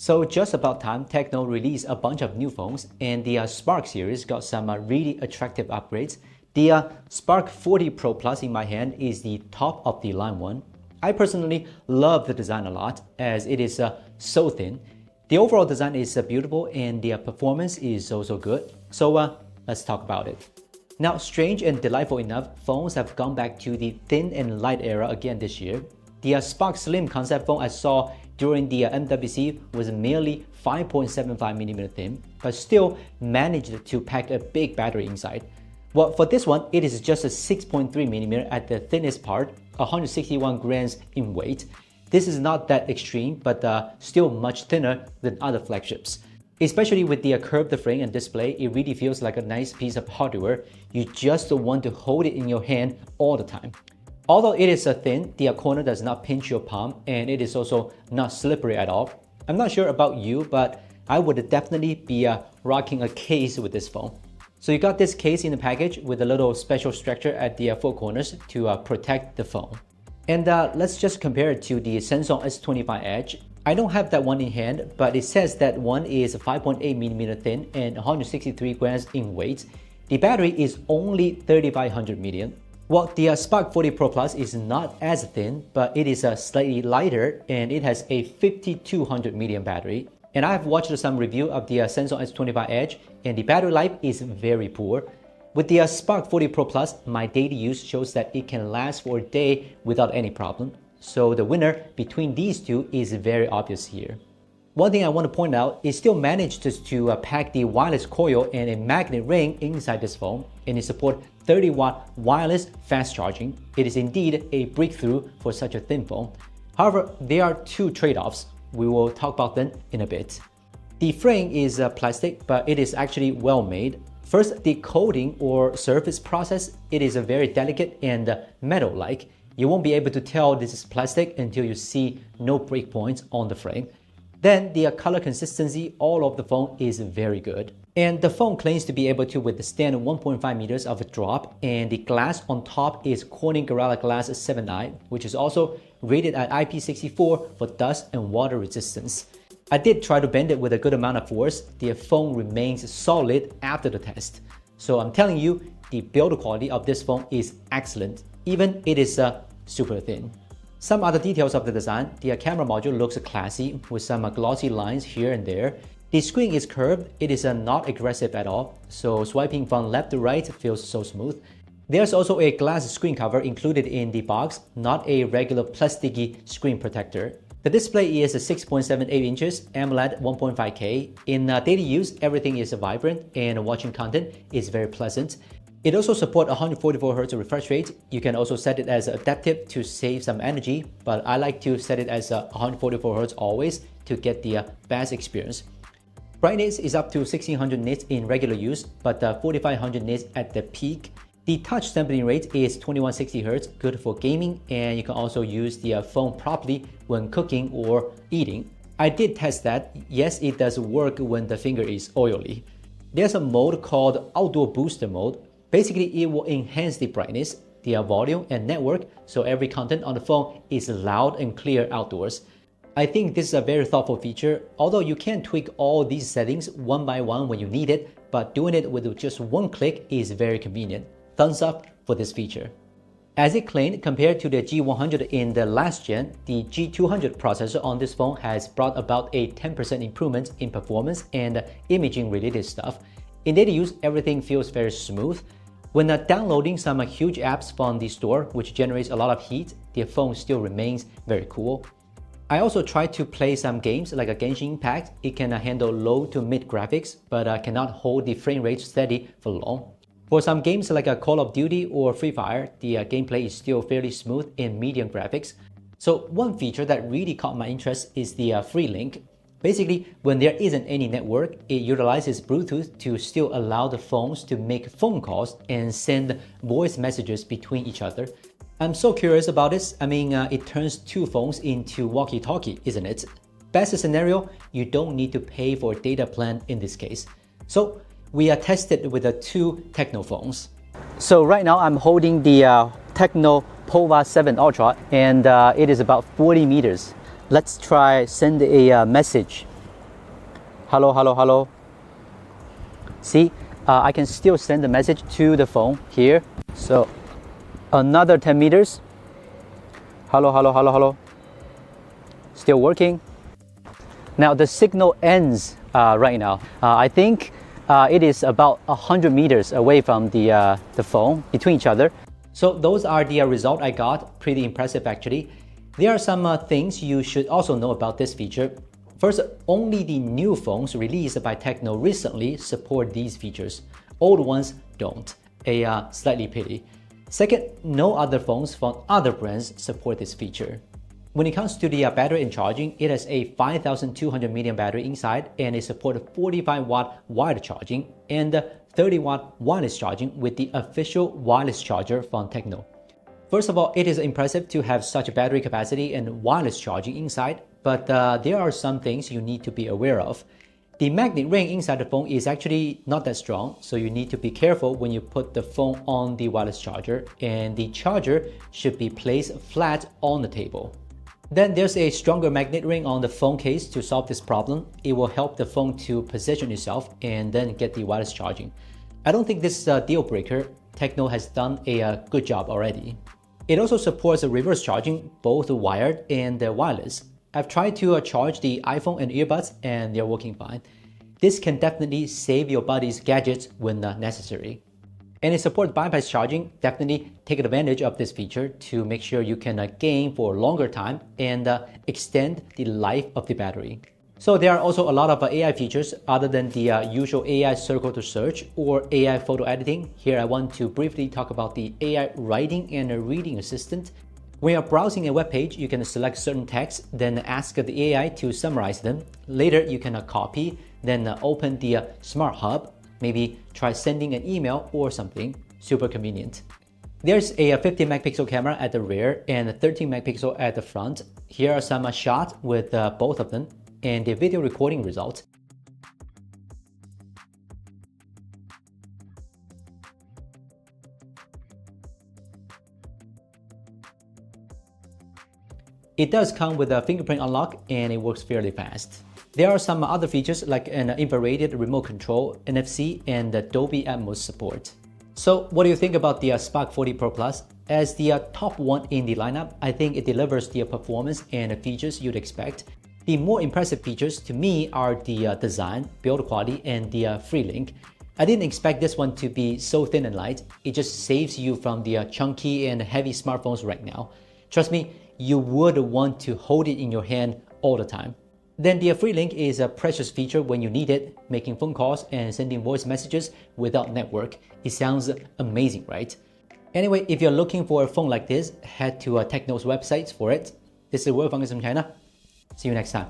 So just about time, TECNO released a bunch of new phones, and the Spark series got some really attractive upgrades. The Spark 40 Pro Plus in my hand is the top of the line one. I personally love the design a lot as it is so thin. The overall design is beautiful and the performance is also good. So let's talk about it. Now, strange and delightful enough, phones have gone back to the thin and light era again this year. The Spark Slim concept phone I saw during the MWC was merely 5.75mm thin, but still managed to pack a big battery inside. Well, for this one, it is just a 6.3mm at the thinnest part, 161 grams in weight. This is not that extreme, but still much thinner than other flagships. Especially with the curved frame and display, it really feels like a nice piece of hardware. You just want to hold it in your hand all the time. Although it is thin, the corner does not pinch your palm, and it is also not slippery at all. I'm not sure about you, but I would definitely be rocking a case with this phone. So you got this case in the package with a little special structure at the four corners to protect the phone. And let's just compare it to the Samsung S25 Edge. I don't have that one in hand, but it says that one is 5.8mm thin and 163 grams in weight. The battery is only 3500 mAh. Well, the Spark 40 Pro Plus is not as thin, but it is slightly lighter and it has a 5200 mAh battery. And I have watched some review of the Samsung S25 Edge, and the battery life is very poor. With the Spark 40 Pro Plus, my daily use shows that it can last for a day without any problem. So the winner between these two is very obvious here. One thing I want to point out, it still managed to pack the wireless coil and a magnet ring inside this phone, and it supports 30-watt wireless fast charging. It is indeed a breakthrough for such a thin phone. However, there are two trade-offs. We will talk about them in a bit. The frame is plastic, but it is actually well made. First, the coating or surface process, it is very delicate and metal-like. You won't be able to tell this is plastic until you see no breakpoints on the frame. Then the color consistency all of the phone is very good. And the phone claims to be able to withstand 1.5 meters of a drop, and the glass on top is Corning Gorilla Glass 7i, which is also rated at IP64 for dust and water resistance. I did try to bend it with a good amount of force. The phone remains solid after the test. So I'm telling you, the build quality of this phone is excellent, even it is super thin. Some other details of the design, the camera module looks classy with some glossy lines here and there. The screen is curved, it is not aggressive at all, so swiping from left to right feels so smooth. There's also a glass screen cover included in the box, not a regular plasticky screen protector. The display is 6.78 inches, AMOLED 1.5K. In daily use, everything is vibrant and watching content is very pleasant. It also supports 144Hz refresh rate. You can also set it as adaptive to save some energy, but I like to set it as 144Hz always to get the best experience. Brightness is up to 1600 nits in regular use, but 4500 nits at the peak. The touch sampling rate is 2160 Hz, good for gaming, and you can also use the phone properly when cooking or eating. I did test that. Yes, it does work when the finger is oily. There's a mode called Outdoor Booster mode. Basically, it will enhance the brightness, the volume, and network, so every content on the phone is loud and clear outdoors. I think this is a very thoughtful feature, although you can tweak all these settings one by one when you need it, but doing it with just one click is very convenient. Thumbs up for this feature. As it claimed, compared to the G100 in the last gen, the G200 processor on this phone has brought about a 10% improvement in performance and imaging related stuff. In daily use, everything feels very smooth. When downloading some huge apps from the store, which generates a lot of heat, the phone still remains very cool. I also tried to play some games like a Genshin Impact. It can handle low to mid graphics, but cannot hold the frame rate steady for long. For some games like a Call of Duty or Free Fire, the gameplay is still fairly smooth in medium graphics. So one feature that really caught my interest is the Freelink. Basically, when there isn't any network, it utilizes Bluetooth to still allow the phones to make phone calls and send voice messages between each other. I'm so curious about this. I mean, it turns two phones into walkie-talkie, isn't it? Best scenario, you don't need to pay for a data plan in this case. So we are tested with the two TECNO phones. So right now I'm holding the TECNO POVA 7 Ultra, and it is about 40 meters. Let's try send a message. Hello, hello, hello. See, I can still send the message to the phone here. So another 10 meters. Hello, hello, hello, hello. Still working. Now the signal ends right now. I think it is about 100 meters away from the phone between each other. So those are the result I got. Pretty impressive actually. There are some things you should also know about this feature. First, only the new phones released by TECNO recently support these features. Old ones don't. A slightly pity. Second, no other phones from other brands support this feature. When it comes to the battery and charging, it has a 5200 mAh battery inside and it supports 45 watt wired charging and 30 watt wireless charging with the official wireless charger from TECNO. First of all, it is impressive to have such battery capacity and wireless charging inside, but there are some things you need to be aware of. The magnet ring inside the phone is actually not that strong, so you need to be careful when you put the phone on the wireless charger, and the charger should be placed flat on the table. Then there's a stronger magnet ring on the phone case to solve this problem. It will help the phone to position itself and then get the wireless charging. I don't think this is a deal breaker. TECNO has done a good job already. It also supports reverse charging, both wired and wireless. I've tried to charge the iPhone and earbuds and they're working fine. This can definitely save your buddy's gadgets when necessary. And it supports bypass charging. Definitely take advantage of this feature to make sure you can game for a longer time and extend the life of the battery. So there are also a lot of AI features other than the usual AI circle to search or AI photo editing. Here I want to briefly talk about the AI writing and reading assistant. When you're browsing a web page, you can select certain text, then ask the AI to summarize them. Later, you can copy, then open the Smart Hub, maybe try sending an email or something. Super convenient. There's a 50 megapixel camera at the rear and a 13 megapixel at the front. Here are some shots with both of them and the video recording results. It does come with a fingerprint unlock and it works fairly fast. There are some other features like an infrared remote control, NFC, and Dolby Atmos support. So what do you think about the Spark 40 Pro Plus? As the top one in the lineup, I think it delivers the performance and features you'd expect. The more impressive features to me are the design, build quality, and the Freelink. I didn't expect this one to be so thin and light. It just saves you from the chunky and heavy smartphones right now. Trust me, you would want to hold it in your hand all the time. Then the Freelink is a precious feature when you need it, making phone calls and sending voice messages without network. It sounds amazing, right? Anyway, if you're looking for a phone like this, head to TECNO's website for it. This is Will from Gizmochina. See you next time.